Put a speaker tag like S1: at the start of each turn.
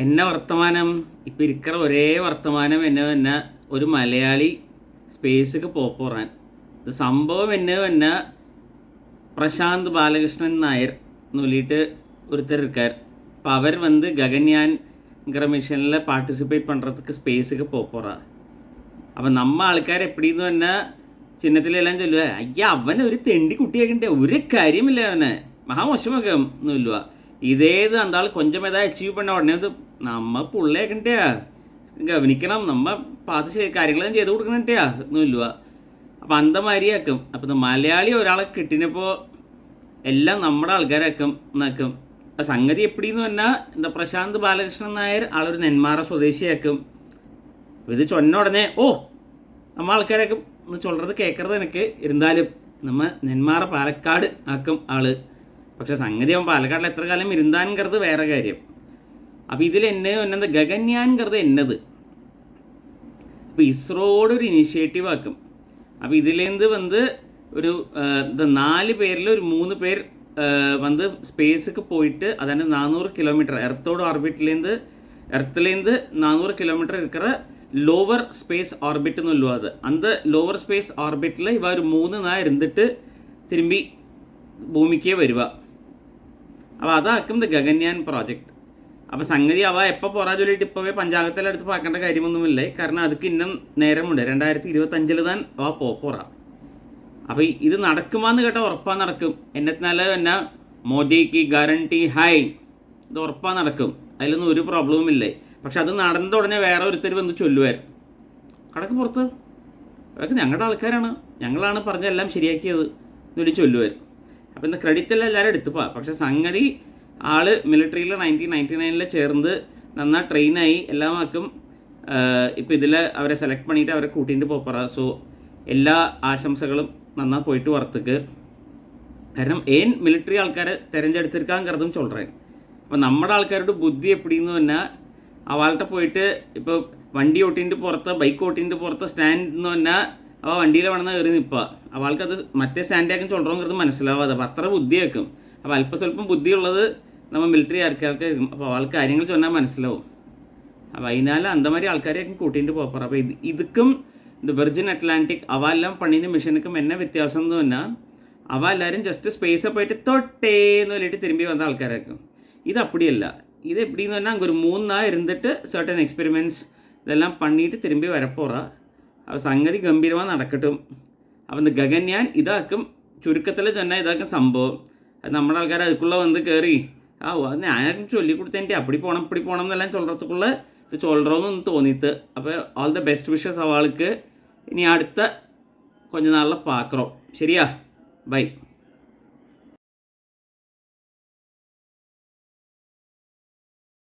S1: എന്നെ വർത്തമാനം ഇപ്പം ഇരിക്കറ ഒരേ വർത്തമാനം എന്നെ ഒരു മലയാളി സ്പേസിക്ക് പോറാൻ ഇത് സംഭവം എന്നെ പ്രശാന്ത് ബാലകൃഷ്ണൻ നായർ എന്ന് சொல்லிட்டு ஒருத்தர் இருக்கார். இப்போ அவர் ககன்யான்ங்கிற மிஷனில் பார்ட்டிசிபேட் பண்ணுறதுக்கு ஸ்பேஸுக்கு போகிறா. അപ്പം നമ്മ ആൾക്കാർ എപ്പിടിന്ന് തന്നെ ചിഹ്നത്തിലെല്ലാം ചൊല്ലുക, അയ്യ അവനെ ഒരു തെണ്ടി കുട്ടിയാക്കണ്ടേ, ഒരു കാര്യമില്ല അവനെ മഹാമോശമൊക്കെ ഒന്നും ഇല്ലുക. ഇതേത് അന്താൾ കൊഞ്ചം ഏതാ അച്ചീവ് பண்ண ഉടനെ അത് നമ്മ പുള്ളിയാക്കണ്ടേ, ഗവനിക്കണം, നമ്മ പാത്ത് കാര്യങ്ങളെല്ലാം ചെയ്ത് കൊടുക്കണേ ഒന്നും ഇല്ലുക. അപ്പം അന്തമാരിയാക്കും. അപ്പം മലയാളി ഒരാളെ കിട്ടിനപ്പോൾ എല്ലാം നമ്മുടെ ആൾക്കാരാക്കും എന്നാക്കും. അപ്പം സംഗതി എപ്പിടിന്ന് പറഞ്ഞാൽ എന്താ പ്രശാന്ത് ബാലകൃഷ്ണൻ നായർ ആളൊരു നെന്മാറ സ്വദേശിയാക്കും. ഇത് ചൊന്ന ഉടനെ നമ്മ ആൾക്കാരൊക്കെ ഒന്ന് ചൊല്ലത് കേൾക്കരുത് എനിക്ക്. ഇരുന്നാലും നമ്മ നെന്മാറ പാലക്കാട് ആക്കും ആള്. പക്ഷെ സംഗതി അവൻ പാലക്കാടിൽ എത്ര കാലം ഇരുന്നാൻകരുത് വേറെ കാര്യം. അപ്പം ഇതിൽ എന്നത് ഗഗൻയാൻകരുത് എന്നത്. അപ്പോൾ ഇസ്രോയുടെ ഒരു ഇനിഷ്യേറ്റീവ് ആക്കും. അപ്പോൾ ഇതിലേന്ത് ഒരു 4 പേരിൽ ഒരു 3 പേർ സ്പേസുக்கு போயிட்டு അതായത് 400 കിലോമീറ്റർ എർത്തോട് ഓർബിറ്റിലേന്ത് 400 കിലോമീറ്റർ இருக்கிற ലോവർ സ്പേസ് ഓർബിറ്റ് എന്ന് അത് அந்த ലോവർ സ്പേസ് ഓർബിറ്റിൽ ഇവ ഒരു 3 നാൾ ഇരുന്നിട്ട് തിരുമ്പി ഭൂമിക്ക് വരുക. അപ്പോൾ അതാക്കും ദ ഗഗൻയാൻ പ്രോജക്റ്റ്. അപ്പോൾ സംഗതി അവ എപ്പോൾ പോറാ ചൊല്ലിയിട്ട് ഇപ്പോഴേ പഞ്ചായത്തിലെ അടുത്ത് പാക്കേണ്ട കാര്യമൊന്നുമില്ല. കാരണം അതിക്ക് ഇന്നും നേരമുണ്ട്. 2025 താൻ അവ പോറാ. അപ്പോൾ ഇത് നടക്കുമാന്ന് കേട്ടാൽ ഉറപ്പാ നടക്കും. എന്നെ മോദിക്ക് ഗ്യാരണ്ടി ഹൈ, ഇത് ഉറപ്പാ നടക്കും. അതിലൊന്നും ഒരു പ്രോബ്ലവും ഇല്ലേ. പക്ഷെ അത് നടന്ന ഉടനെ വേറെ ഒരുത്തർ വന്ന് ചൊല്ലുമായിരുന്നു, കടക്ക് പുറത്ത് അതൊക്കെ ഞങ്ങളുടെ ആൾക്കാരാണ്, ഞങ്ങളാണ് പറഞ്ഞെല്ലാം ശരിയാക്കിയത് എന്നൊരു ചൊല്ലുമായിരുന്നു. അപ്പോൾ ഇന്ന് ക്രെഡിറ്റ് എല്ലാം എല്ലാവരും എടുത്തുപ്പാ. പക്ഷെ സംഗതി ആൾ മിലിറ്ററിയിൽ 1999 ചേർന്ന് നന്നാ ട്രെയിനായി എല്ലാമാക്കും. ഇപ്പോൾ ഇതിൽ അവരെ സെലക്ട് பண்ணிയിട്ട് അവരെ കൂട്ടിയിട്ട് പോപ്പറ. സോ എല്ലാ ആശംസകളും നന്നാ പോയിട്ട് വറുത്തക്ക്. കാരണം മിലിറ്ററി ആൾക്കാരെ തിരഞ്ഞെടുത്തിരിക്കാൻ കരുതും ചൊല്ലേൻ. അപ്പോൾ നമ്മുടെ ആൾക്കാരുടെ ബുദ്ധി എപ്പിടിന്ന് പറഞ്ഞാൽ അവളുടെ പോയിട്ട് ഇപ്പോൾ വണ്ടി ഓട്ടിൻ്റെ പുറത്ത് ബൈക്ക് ഓട്ടിൻ്റെ പുറത്ത് സ്റ്റാൻഡ് എന്ന് പറഞ്ഞാൽ അവ വണ്ടിയിൽ വേണമെന്ന് കയറി നിൽക്കുക. അവൾക്കത് മറ്റേ സ്റ്റാൻഡാക്കും ചൊല്ലണമെങ്കിൽ മനസ്സിലാവാതെ. അപ്പോൾ അത്ര ബുദ്ധിയാക്കും. അപ്പോൾ അല്പസ്വല്പം ബുദ്ധിയുള്ളത് നമ്മൾ മിലിറ്ററി ആൾക്കാർക്ക്. അപ്പോൾ അവൾക്ക് കാര്യങ്ങൾ ചൊന്നാൽ മനസ്സിലാവും. അപ്പോൾ അതിനാൽ അന്തമാരി ആൾക്കാരെയൊക്കെ കൂട്ടിയിട്ട് പോകാറ്. അപ്പോൾ ഇതുക്കും ഇത് വെർജിൻ അറ്റ്ലാന്റിക് അവ എല്ലാം പണിൻ്റെ മിഷനുക്കും എന്നെ വ്യത്യാസം എന്ന് പറഞ്ഞാൽ അവ എല്ലാവരും ജസ്റ്റ് സ്പേസ് പോയിട്ട് തൊട്ടേന്ന് വേണ്ടിയിട്ട് തിരുമ്പി വന്ന ആൾക്കാരാക്കും. ഇത് അപ്പടിയല്ല. ഇത് എപ്പിടിന്ന് പറഞ്ഞാൽ അങ്ങ് ഒരു 3 നാൾ ഇരുന്നിട്ട് സർട്ടൻ എക്സ്പെരിമെൻറ്റ്സ് ഇതെല്ലാം പണിയിട്ട് തിരുമ്പി വരപ്പോറാ. അപ്പോൾ സംഗതി ഗംഭീരമായി നടക്കട്ടും. അപ്പം ഇത് ഗഗൻയാൻ ഇതാക്കും. ചുരുക്കത്തിൽ തന്നെ ഇതാക്കും സംഭവം. അത് നമ്മുടെ ആൾക്കാർ അതുക്കുള്ള കയറി അത് ഞാൻ ചൊല്ലിക്കൊടുത്തതിൻ്റെ അപ്പടി പോകണം ഇപ്പടി പോകണം എന്നെല്ലാം ചൊല്ലറത്തുക്കുള്ള ഇത് ചൊല്ലണമെന്നൊന്ന് തോന്നിയിട്ട്. അപ്പോൾ ഓൾ ദ ബെസ്റ്റ് വിഷസ് അവൾക്ക്. ഇനി അടുത്ത കൊഞ്ച നാളിലെ പാക്കറോ. ശരിയാ, ബൈ.